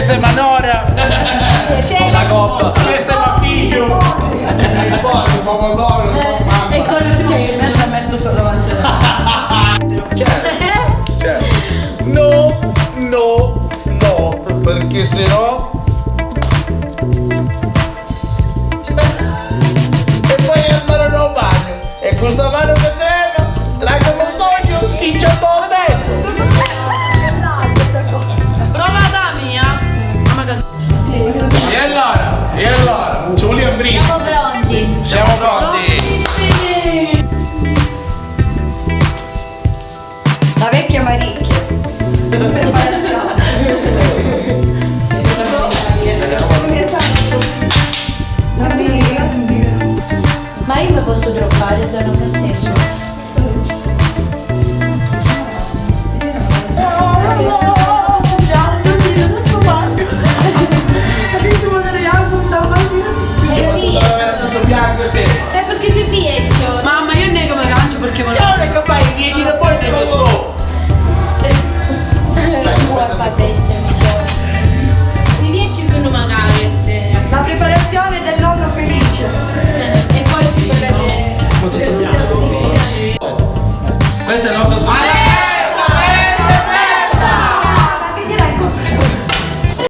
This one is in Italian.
Questa è Manora. La coppa. Questa è mio figlio. E poi il pomodoro, mamma. E con il cena la metto solo davanti. No, no, no, perché sennò. E poi andare al bagno. E questa mano che trema, la conosco, schiccia dentro. Prova da mia. E allora, Giulia Brito. Siamo pronti. Siamo pronti. La vecchia Maricchia. Preparazione. Ma io mi posso droppare già non frattesimo.